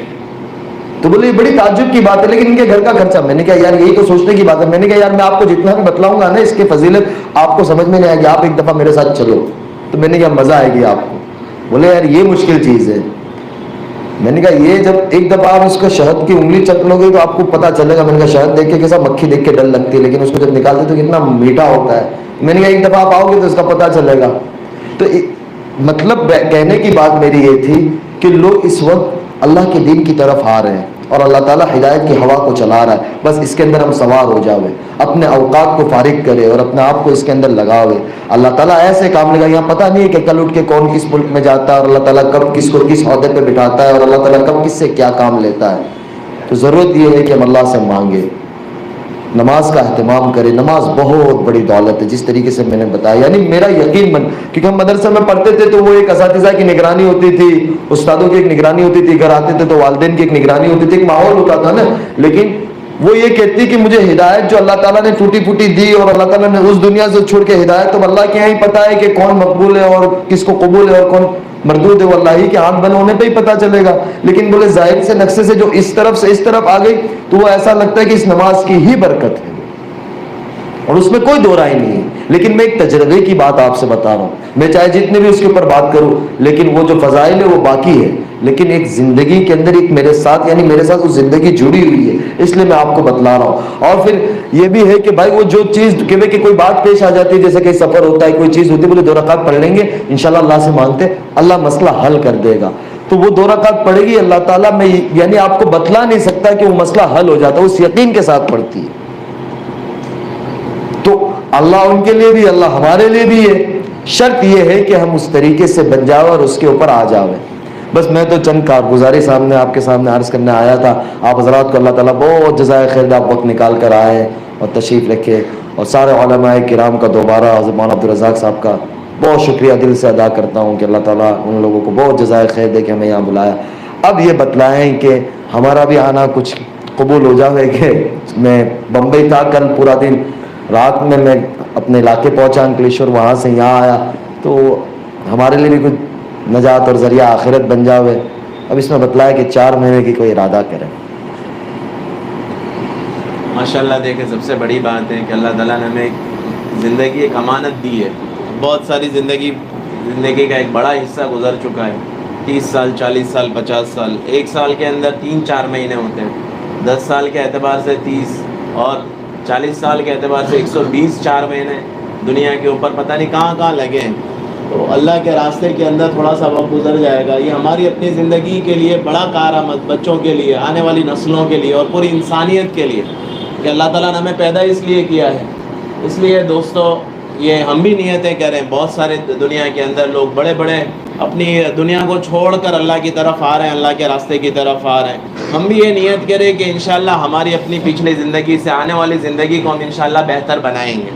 تو بولے یہ بڑی تعجب کی بات ہے، لیکن ان کے گھر کا خرچہ. میں نے کہا یار یہی تو سوچنے کی بات ہے. میں نے کہا یار میں آپ کو جتنا بھی بتلاؤں گا نا اس کی فضیلت آپ کو سمجھ میں نہیں آئے گی، آپ ایک دفعہ میرے ساتھ چلو. تو میں نے کہا مزہ آئے گی آپ کو. بولے یار یہ مشکل چیز ہے. میں نے کہا یہ جب ایک دفعہ آپ اس کو شہد کی انگلی چک لو گے تو آپ کو پتہ چلے گا. میں نے کہا شہد دیکھ کے کیسا مکھی دیکھ کے ڈر لگتی ہے، لیکن اس کو جب نکالتے تو کتنا میٹھا ہوتا ہے. میں نے کہا ایک دفعہ آپ آؤ گے تو اس کا پتہ چلے گا. تو مطلب کہنے کی بات میری یہ تھی کہ لوگ اس وقت اللہ کے دین کی طرف آ رہے ہیں اور اللہ تعالیٰ ہدایت کی ہوا کو چلا رہا ہے. بس اس کے اندر ہم سوار ہو جاوے، اپنے اوقات کو فارغ کرے اور اپنے آپ کو اس کے اندر لگاوے. اللہ تعالیٰ ایسے کام لگا. یہاں پتہ نہیں ہے کہ کل اٹھ کے کون کس ملک میں جاتا ہے اور اللہ تعالیٰ کب کس کو کس عہدے پہ بٹھاتا ہے اور اللہ تعالیٰ کب کس سے کیا کام لیتا ہے. تو ضرورت یہ ہے کہ ہم اللہ سے مانگے، نماز کا اہتمام کرے. نماز بہت بڑی دولت ہے جس طریقے سے میں نے بتایا. یعنی میرا یقین کیونکہ ہم مدرسے میں پڑھتے تھے تو وہ ایک اساتذہ کی نگرانی ہوتی تھی، استادوں کی ایک نگرانی ہوتی تھی، گھر آتے تھے تو والدین کی ایک نگرانی ہوتی تھی، ایک ماحول ہوتا تھا نا. لیکن وہ یہ کہتی کہ مجھے ہدایت جو اللہ تعالیٰ نے ٹوٹی پھوٹی دی اور اللہ تعالیٰ نے اس دنیا سے چھوڑ کے ہدایت، تو اللہ کے یہاں ہی پتہ ہے کہ کون مقبول ہے اور کس کو قبول ہے اور کون مردود ہے. وہ اللہ ہی کے ہاتھ بند ہونے پہ ہی پتہ چلے گا. لیکن بولے ظاہر سے نقشے سے جو اس طرف سے اس طرف آ گئی تو وہ ایسا لگتا ہے کہ اس نماز کی ہی برکت ہے اور اس میں کوئی دو رائے نہیں ہے. لیکن میں ایک تجربے کی بات آپ سے بتا رہا ہوں. میں چاہے جتنے بھی اس کے اوپر بات کروں لیکن وہ جو فضائل ہے وہ باقی ہے. لیکن ایک زندگی کے اندر ایک میرے ساتھ، یعنی میرے ساتھ وہ زندگی جڑی ہوئی ہے، اس لیے میں آپ کو بتلا رہا ہوں. اور پھر یہ بھی ہے کہ بھائی وہ جو چیز کہ کوئی بات پیش آ جاتی ہے، جیسے کہ سفر ہوتا ہے، کوئی چیز ہوتی ہے، بولے 2 رکعت پڑھ لیں گے انشاءاللہ، اللہ سے مانگتے اللہ مسئلہ حل کر دے گا. تو وہ 2 رکعت پڑھے گی اللہ تعالیٰ، میں یعنی آپ کو بتلا نہیں سکتا کہ وہ مسئلہ حل ہو جاتا ہے. اس یقین کے ساتھ پڑھتی ہے. تو اللہ ان کے لیے بھی، اللہ ہمارے لیے بھی ہے. شرط یہ ہے کہ ہم اس طریقے سے بن جاؤ اور اس کے اوپر آ جاویں. بس میں تو چند کارگزاری سامنے آپ کے سامنے عرض کرنے آیا تھا. آپ حضرات کو اللہ تعالیٰ بہت جزائے خیر دے، آپ وقت نکال کر آئے اور تشریف رکھے. اور سارے علماء کرام کا دوبارہ مولانا عبدالرزاق صاحب کا بہت شکریہ دل سے ادا کرتا ہوں کہ اللہ تعالیٰ ان لوگوں کو بہت جزائے خیر دے کہ ہمیں یہاں بلایا. اب یہ بتلائیں کہ ہمارا بھی آنا کچھ قبول ہو جاوے. کہ میں بمبئی تھا، کل پورا دن رات میں اپنے علاقے پہنچا انکلیشور، وہاں سے یہاں آیا، تو ہمارے لیے بھی کچھ نجات اور ذریعہ آخرت بن جاوے. اب اس میں بتلایا کہ 4 مہینے کی کوئی ارادہ کرے. ماشاءاللہ دیکھیں سب سے بڑی بات ہے کہ اللہ تعالیٰ نے ہمیں ایک زندگی ایک امانت دی ہے. بہت ساری زندگی کا ایک بڑا حصہ گزر چکا ہے. 30 سال 40 سال 50 سال، 1 سال کے اندر 3-4 مہینے ہوتے ہیں. 10 سال کے اعتبار سے 30 اور 40 سال کے اعتبار سے 120 4 مہینے دنیا کے اوپر پتہ نہیں کہاں لگے ہیں. تو اللہ کے راستے کے اندر تھوڑا سا وقت گزر جائے گا. یہ ہماری اپنی زندگی کے لیے بڑا کارآمد، بچوں کے لیے، آنے والی نسلوں کے لیے اور پوری انسانیت کے لیے کہ اللہ تعالیٰ نے ہمیں پیدا اس لیے کیا ہے. اس لیے دوستو یہ ہم بھی نیتیں کریں. بہت سارے دنیا کے اندر لوگ بڑے اپنی دنیا کو چھوڑ کر اللہ کی طرف آ رہے ہیں، اللہ کے راستے کی طرف آ رہے ہیں. ہم بھی یہ نیت کریں کہ انشاءاللہ ہماری اپنی پچھلی زندگی سے آنے والی زندگی کو ہم انشاءاللہ بہتر بنائیں گے.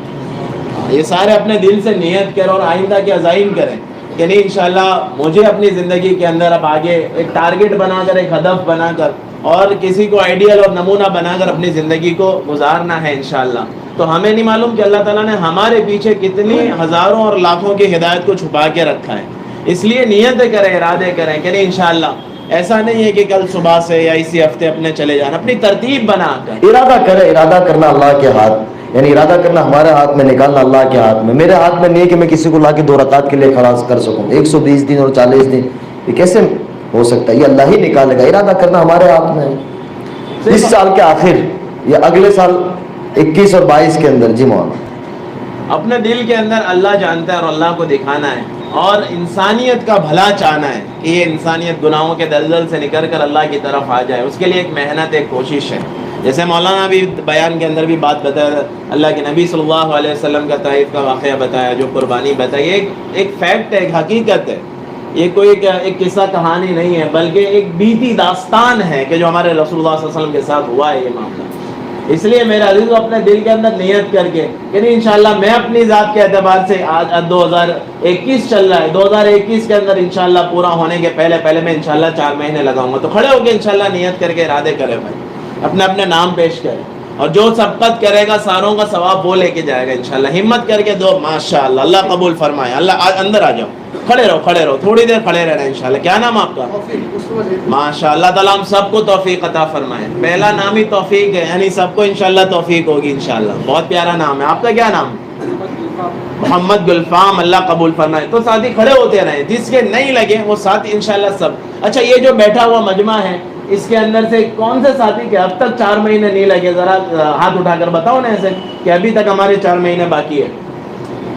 یہ سارے اپنے دل سے نیت کریں اور آئندہ کے عزائم کریں کہ نہیں انشاءاللہ مجھے اپنی زندگی کے اندر اب آگے ایک ٹارگٹ بنا کر، ایک ہدف بنا کر، اور کسی کو آئیڈیل اور نمونہ بنا کر اپنی زندگی کو گزارنا ہے انشاءاللہ. تو ہمیں نہیں معلوم کہ اللہ تعالیٰ نے ہمارے پیچھے کتنی ہزاروں اور لاکھوں کی ہدایت کو چھپا کے رکھا ہے. اس لیے نیتیں کریں، ارادے کریں کہ نہیں انشاءاللہ ایسا نہیں ہے کہ کل صبح سے یا اسی ہفتے اپنے چلے جانا، اپنی ترتیب بنا کر ارادہ کرے. ارادہ کرنا اللہ کے ہاتھ، یعنی ارادہ کرنا ہمارے ہاتھ میں، نکالنا اللہ کے ہاتھ میں. میرے ہاتھ میں نہیں ہے کہ میں کسی کو لا کے 2 رکعت کے لیے کھڑا کر سکوں. 120 دن اور 40 دن یہ کیسے ہو سکتا ہے؟ یہ اللہ ہی نکالے گا. ارادہ کرنا ہمارے ہاتھ میں ہے. اس سال کے آخر یا اگلے سال 21 اور 22 کے اندر. جی مولانا، اپنے دل کے اندر اللہ جانتا ہے اور اللہ کو دکھانا ہے، اور انسانیت کا بھلا چاہنا ہے کہ یہ انسانیت گناہوں کے دلدل سے نکل کر اللہ کی طرف آ جائے. اس کے لیے ایک محنت، ایک کوشش ہے. جیسے مولانا بھی بیان کے اندر بھی بات بتایا، اللہ کے نبی صلی اللہ علیہ وسلم کا طائف کا واقعہ بتایا، جو قربانی بتائی، ایک فیکٹ ہے، ایک حقیقت ہے. یہ کوئی ایک قصہ کہانی نہیں ہے، بلکہ ایک بیتی داستان ہے کہ جو ہمارے رسول اللہ صلی اللہ علیہ وسلم کے ساتھ ہوا ہے یہ معاملہ. اس لیے میرے عزیزو اپنے دل کے اندر نیت کر کے کہ نہیں انشاءاللہ میں اپنی ذات کے اعتبار سے آج 2021 چل رہا ہے، 2021 کے اندر انشاءاللہ پورا ہونے کے پہلے میں انشاءاللہ 4 مہینے لگاؤں گا. تو کھڑے ہو کے انشاءاللہ نیت کر کے ارادے کرے بھائی، اپنے اپنے نام پیش کرے، اور جو سبقت کرے گا ساروں کا ثواب وہ لے کے جائے گا انشاءاللہ. ہمت کر کے دو، ماشاءاللہ اللہ قبول فرمائے. اللہ اندر آ جاؤ، کھڑے رہو، تھوڑی دیر کھڑے رہنا انشاءاللہ. کیا نام آپ کا؟ ماشاءاللہ. اللہ تعالیٰ ہم سب کو توفیق عطا فرمائے. پہلا نام ہی توفیق ہے، یعنی سب کو انشاءاللہ توفیق ہوگی انشاءاللہ. بہت پیارا نام ہے. آپ کا کیا نام؟ محمد گلفام. اللہ قبول فرمائے. تو ساتھی کھڑے ہوتے رہیں، جس کے نہیں لگے وہ ساتھی انشاءاللہ سب. اچھا، یہ جو بیٹھا ہوا مجمع ہے، اس کے اندر سے کون سے ساتھی کے اب تک 4 مہینے نہیں لگے؟ ذرا ہاتھ اٹھا کر بتاؤ نا ایسے کہ ابھی تک ہمارے 4 مہینے باقی ہے.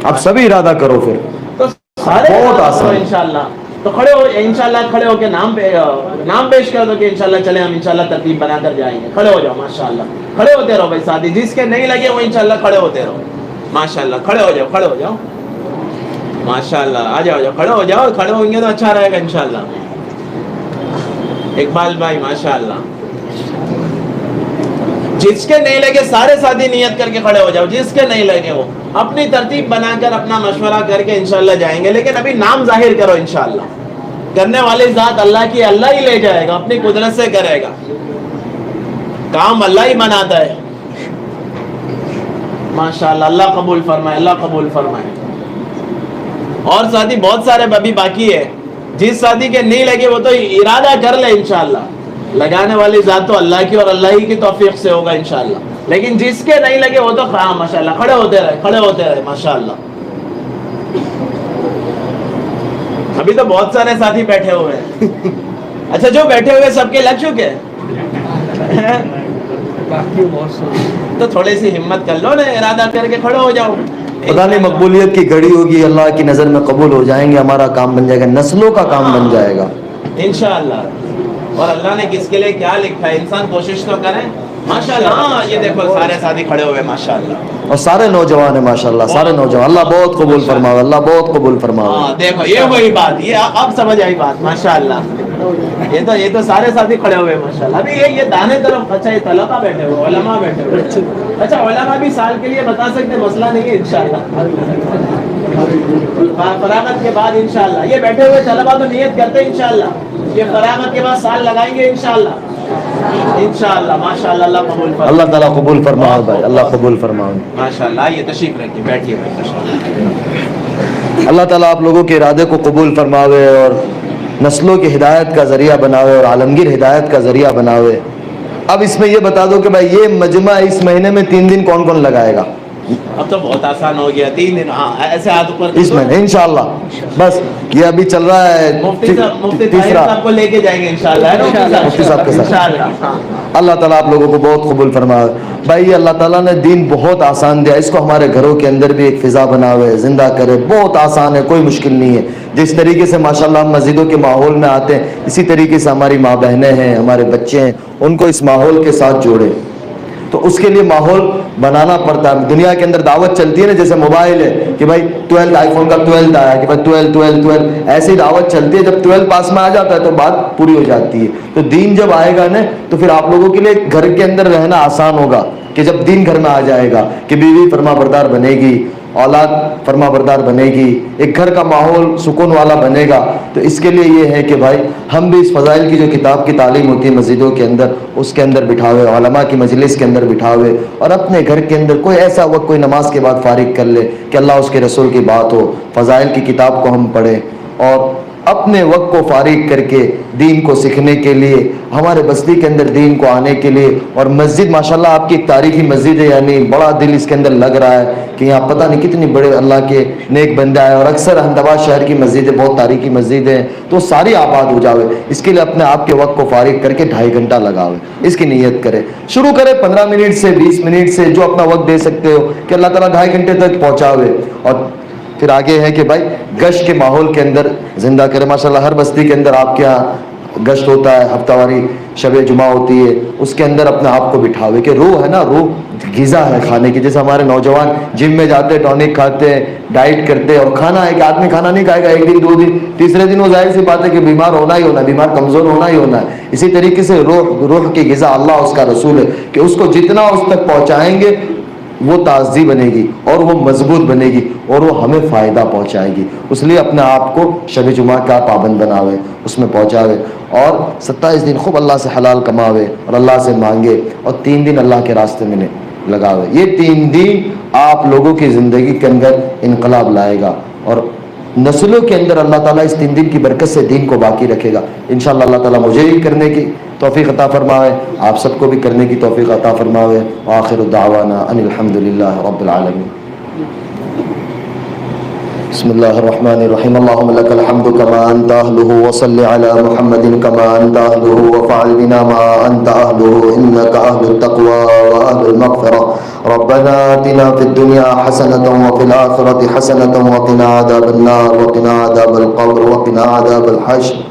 آپ سبھی ارادہ کرو پھر. تو سارے بہت آسان انشاءاللہ. تو کھڑے ہو انشاءاللہ، کھڑے ہو کے نام پیش کر دو کہ انشاءاللہ چلے ہم انشاءاللہ ترتیب بنا کر جائیں گے. کھڑے ہو جاؤ ماشاءاللہ. کھڑے ہوتے رہو بھائی ساتھی، جس کے نہیں لگے وہ انشاءاللہ کھڑے ہوتے رہو ماشاءاللہ. کھڑے ہو جاؤ ماشاءاللہ. آ جاؤ، کھڑے ہو جاؤ. کھڑے ہوں گے تو اچھا رہے گا انشاءاللہ. اقبال بھائی ماشاءاللہ. جس کے نہیں لگے سارے ساتھی نیت کر کے کھڑے ہو جاؤ. جس کے نہیں لگے وہ اپنی ترتیب بنا کر اپنا مشورہ کر کے انشاءاللہ جائیں گے. لیکن ابھی نام ظاہر کرو انشاءاللہ. کرنے والی ذات اللہ کی، اللہ ہی لے جائے گا، اپنی قدرت سے کرے گا. کام اللہ ہی بناتا ہے ماشاءاللہ. اللہ قبول فرمائے، اللہ قبول فرمائے. اور ساتھی بہت سارے ابھی باقی ہے. جس ساتھی کے نہیں لگے وہ تو ارادہ کر لے انشاءاللہ. لگانے والی ذات تو اللہ کی اور اللہ ہی کی توفیق سے ہوگا انشاءاللہ. لیکن جس کے نہیں لگے وہ تو ماشاءاللہ کھڑے ہوتے رہے ماشاءاللہ. ابھی تو بہت سارے ساتھی بیٹھے ہوئے ہیں. اچھا، جو بیٹھے ہوئے سب کے لگ چکے تو تھوڑی سی ہمت کر لو نا، ارادہ کر کے کھڑے ہو جاؤ. پتہ نہیں مقبولیت کی گھڑی ہوگی، اللہ کی نظر میں قبول ہو جائیں گے. ہمارا کام بن جائے گا، نسلوں کا کام بن جائے گا انشاءاللہ. اور اللہ نے کس کے لیے کیا لکھا ہے، انسان کوشش تو کریں ماشاءاللہ. ہاں یہ دیکھو سارے ساتھی کھڑے ہوئے ماشاءاللہ، اور سارے نوجوان ہیں ماشاءاللہ، سارے نوجوان. اللہ بہت قبول فرماوے، اللہ بہت قبول فرماوے. ہاں دیکھو یہ وہی بات، یہ اب سمجھ آئی بات ماشاءاللہ. یہ تو سارے ساتھی کھڑے ہوئے ماشاءاللہ. ابھی یہ دانے طرف. اچھا، یہ طلبہ بیٹھے ہوئے، علماء بیٹھے ہوئے. اچھا، علماء بھی سال کے لیے بتا سکتے، مسئلہ نہیں ہے انشاءاللہ. فراغت کے بعد انشاءاللہ یہ بیٹھے ہوئے طلبہ تو نیت کرتے ہیں انشاءاللہ یہ فراغت کے بعد سال لگائیں گے انشاءاللہ ماشاءاللہ. اللہ قبول فرمائے. اللہ تعالیٰ قبول فرمائے بھائی، اللہ قبول فرمائے ماشاءاللہ. یہ تشریف رکھیے، بیٹھیے بھائی. اللہ تعالیٰ آپ لوگوں کے ارادے کو قبول فرماوے اور نسلوں کی ہدایت کا ذریعہ بناوے اور عالمگیر ہدایت کا ذریعہ بناوے. اب اس میں یہ بتا دو کہ بھائی یہ مجمع اس مہینے میں 3 دن کون کون لگائے گا؟ اب تو بہت آسان ہو گیا. 3 دن. ہاں ایسے ہاتھ اوپر اس مہینے انشاءاللہ. بس یہ ابھی چل رہا ہے مفتی تیسرا. صاحب کو لے کے جائیں گے انشاءاللہ. مفتی صاحب کے ساتھ انشاءاللہ. اللہ تعالیٰ آپ لوگوں کو بہت قبول فرمائے. بھائی اللہ تعالیٰ نے دین بہت آسان دیا، اس کو ہمارے گھروں کے اندر بھی ایک فضا بناوے، زندہ کرے. بہت آسان ہے، کوئی مشکل نہیں ہے. جس طریقے سے ماشاءاللہ ہم مسجدوں کے ماحول میں آتے ہیں، اسی طریقے سے ہماری ماں بہنیں ہیں، ہمارے بچے ہیں، ان کو اس ماحول کے ساتھ جوڑے. تو اس کے لیے ماحول بنانا پڑتا ہے. دنیا کے اندر دعوت چلتی ہے نا، جیسے موبائل ہے کہ بھائی 12 آئی فون کا 12 آیا کہ بھائی 12 ایسی دعوت چلتی ہے. جب 12 پاس میں آ جاتا ہے تو بات پوری ہو جاتی ہے. تو دین جب آئے گا نا تو پھر آپ لوگوں کے لیے گھر کے اندر رہنا آسان ہوگا. کہ جب دین گھر میں آ جائے گا کہ بیوی فرما بردار بنے گی، اولاد فرما بردار بنے گی، ایک گھر کا ماحول سکون والا بنے گا. تو اس کے لیے یہ ہے کہ بھائی ہم بھی اس فضائل کی جو کتاب کی تعلیم ہوتی ہے مسجدوں کے اندر، اس کے اندر بٹھاوے، علماء کی مجلس کے اندر بٹھاوے، اور اپنے گھر کے اندر کوئی ایسا وقت کوئی نماز کے بعد فارغ کر لے کہ اللہ اس کے رسول کی بات ہو، فضائل کی کتاب کو ہم پڑھیں، اور اپنے وقت کو فارغ کر کے دین کو سیکھنے کے لیے، ہمارے بستی کے اندر دین کو آنے کے لیے. اور مسجد ماشاءاللہ آپ کی ایک تاریخی مسجد ہے، یعنی بڑا دل اس کے اندر لگ رہا ہے کہ یہاں پتہ نہیں کتنی بڑے اللہ کے نیک بندے آئے. اور اکثر احمد آباد شہر کی مسجدیں بہت تاریخی مسجدیں ہیں، تو ساری آباد ہو جاوے. اس کے لیے اپنے آپ کے وقت کو فارغ کر کے 2.5 گھنٹہ لگاوے، اس کی نیت کرے، شروع کرے 15 منٹ سے 20 منٹ سے، جو اپنا وقت دے سکتے ہو کہ اللہ تعالیٰ 2.5 گھنٹے تک پہنچاوے. اور پھر آگے ہے کہ بھائی گشت کے ماحول کے اندر زندہ کرے. ماشاءاللہ ہر بستی کے اندر آپ کے یہاں گشت ہوتا ہے، ہفتہ واری شب جمعہ ہوتی ہے، اس کے اندر اپنے آپ کو بٹھاوے کہ روح ہے نا، روح غذا ہے کھانے کی. جیسے ہمارے نوجوان جم میں جاتے، ٹونک کھاتے ہیں، ڈائٹ کرتے ہیں، اور کھانا ہے کہ آدمی کھانا نہیں کھائے گا 1 دن 2 دن، تیسرے دن وہ ظاہر سی بات ہے کہ بیمار ہونا ہی ہونا ہے، بیمار کمزور ہونا ہی ہونا ہے. اسی طریقے سے روح کی غذا اللہ اس کا رسول ہے کہ اس کو جتنا اس تک پہنچائیں گے وہ تازی بنے گی اور وہ مضبوط بنے گی اور وہ ہمیں فائدہ پہنچائے گی. اس لیے اپنے آپ کو شب جمعہ کا پابند بناوے، اس میں پہنچاوے، اور 27 دن خوب اللہ سے حلال کماوے اور اللہ سے مانگے، اور 3 دن اللہ کے راستے میں لگاوے. یہ 3 دن آپ لوگوں کی زندگی کے اندر انقلاب لائے گا، اور نسلوں کے اندر اللہ تعالیٰ اس 3 دن کی برکت سے دین کو باقی رکھے گا. انشاءاللہ اللہ تعالیٰ مجھے بھی کرنے کی توفیق عطا فرماوے، آپ سب کو بھی کرنے کی توفیق عطا فرماوے. وآخر دعوانا ان الحمدللہ رب العالمین. بسم اللہ الرحمن الرحیم. اللہم لک الحمد کما انت اہلہ، وصل علی محمد کما انت اہلہ، وفعل بنا ما انت اہلہ، انک اہل التقوی واہل المغفرہ. ربنا آتنا فی الدنیا حسنۃ وفی الآخرۃ حسنۃ وقنا عذاب النار وقنا عذاب القبر وقنا عذاب الحشر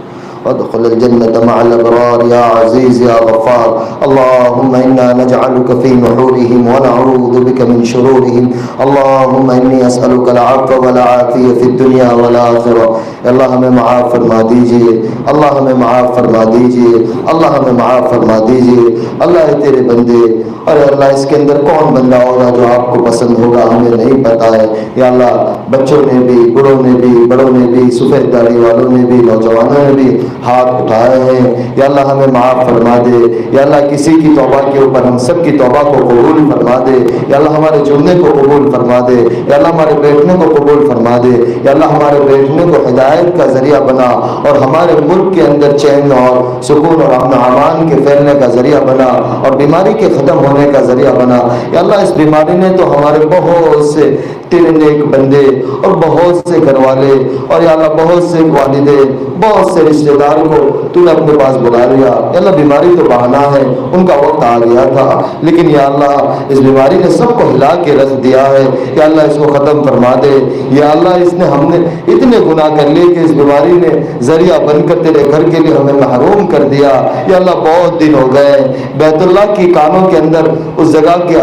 وادخل الجنة مع الأبرار يا عزيز يا غفار. اللهم إنا نجعلك في نحورهم ونعوذ بك من شرورهم. اللهم إني أسألك العفو والعافية في الدنيا والآخرة. اللہ ہمیں معاف فرما دیجئے، اللہ ہمیں معاف فرما دیجئے، اللہ ہمیں معاف فرما دیجئے. اللہ تیرے بندے، ارے اللہ اس کے اندر کون بندہ ہوگا جو آپ کو پسند ہوگا ہمیں نہیں پتا ہے. یا اللہ بچوں نے بھی، بڑوں نے بھی، بڑوں نے بھی، سفید داڑھی والوں نے بھی، نوجوانوں نے بھی ہاتھ اٹھائے ہیں. یا اللہ ہمیں معاف فرما دے. یا اللہ کسی کی توبہ کے اوپر ہم سب کی توبہ کو قبول فرما دے. یا اللہ ہمارے جمعے کو قبول فرما دے. یا اللہ ہمارے بیٹھنے کو قبول فرما دے. یا اللہ ہمارے بیٹھنے کو ہدایت کا ذریعہ بنا، اور ہمارے ملک کے اندر چین اور سکون اور امن و امان کے پھیلنے کا ذریعہ بنا، اور بیماری کے ختم ہونے کا ذریعہ بنا. یا اللہ اس بیماری نے تو ہمارے بہت سے تیرے نیک بندے اور بہت سے گھر والے، اور یا اللہ بہت سے والدے، بہت سے رشتہ دار کو تو نے اپنے پاس بلا لیا. یا اللہ بیماری تو بہانا ہے، ان کا وقت آ گیا تھا، لیکن یا اللہ اس بیماری نے سب کو ہلا کے رکھ دیا ہے. یا اللہ اس کو ختم فرما دے. یا اللہ اس نے ہم نے اتنے گناہ کر لیے کہ اس بیماری نے ذریعہ بن کر تیرے گھر کے لیے ہمیں محروم کر دیا. یا اللہ بہت دن ہو گئے بیت اللہ کی کانوں کے اندر اس جگہ کی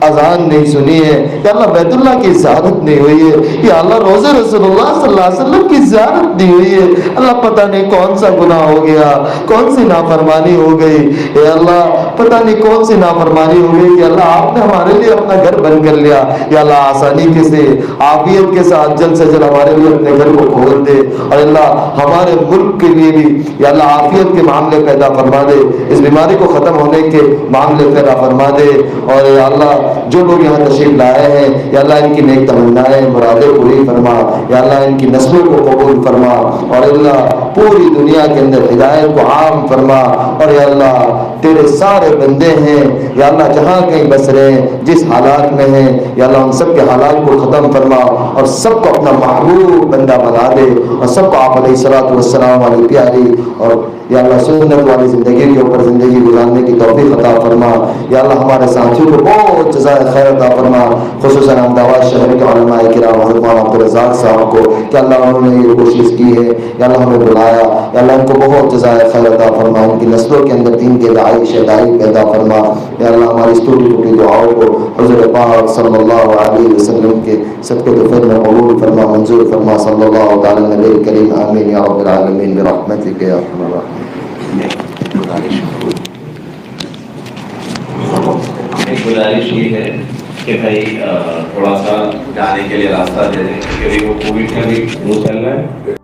اذان نہیں سنی ہے. یا اللہ بیت اللہ کی زیارت نہیں ہوئی ہے. یا اللہ روزے رسول اللہ صلی اللہ علیہ وسلم کی زیارت نہیں ہوئی ہے. اللہ پتہ نہیں کون سا گناہ ہو گیا، کون سی نافرمانی ہو گئی. اے اللہ پتہ نہیں کون سی نافرمانی ہو گئی کہ اللہ آپ نے ہمارے لیے اپنا گھر بند کر لیا. یا اللہ آسانی کے سے، عافیت کے ساتھ جلد سے جلد ہمارے لیے اپنے گھر کو کھول دے. اور اللہ ہمارے ملک کے لیے بھی یا اللہ عافیت کے معاملے پیدا فرما دے، اس بیماری کو ختم ہونے کے معاملے پیدا فرما دے. اور یا اللہ جو لوگ یہاں تشریف لائے ہیں، یا اللہ ان کی نیک تمنائیں مرادیں پوری فرما. یا اللہ ان کی نسلوں کو قبول فرما، اور اللہ پوری دنیا کے اندر ہدایت کو عام فرما. اور یا اللہ تیرے سارے بندے ہیں یا اللہ جہاں کہیں بس رہے ہیں، جس حالات میں ہیں، یا اللہ ان سب کے حالات کو ختم فرما، اور سب کو اپنا محبوب بندہ بنا دے، اور سب کو آپ علیہ الصلوۃ والسلام والی پیاری اور یا اللہ سنت والی زندگی کے اوپر زندگی گزارنے کی توفیق عطا فرما. یا اللہ ہمارے ساتھیوں کو بہت جزائے خیر عطا فرما، خصوصاً احمد آباد شہر کے علماء کرام حضرت مولانا عبدالرزاق صاحب کو کہ اللہ انہوں نے یہ کوشش کی ہے، یا اللہ ہمیں بلایا. یا اللہ ان کو بہت جزائے خیر عطا فرما، ان کی نسلوں کے اندر دین کے داعی شہدائی پیدا فرما. یا اللہ ہماری اس ٹوٹی ٹوٹی دعاؤں کو حضور پاک صلی اللہ علیہ وسلم کے صدقے طفیل میں قبول فرما، منظور فرما. صلی اللہ تعالی نبی الکریم آمین یا رب العالمین برحمتک یا ارحم الراحمین. ایک گزارش یہ ہے کہ بھائی تھوڑا سا جانے کے لیے راستہ دے دیں، کیونکہ وہ کووڈ کا بھی وہ چل رہا ہے.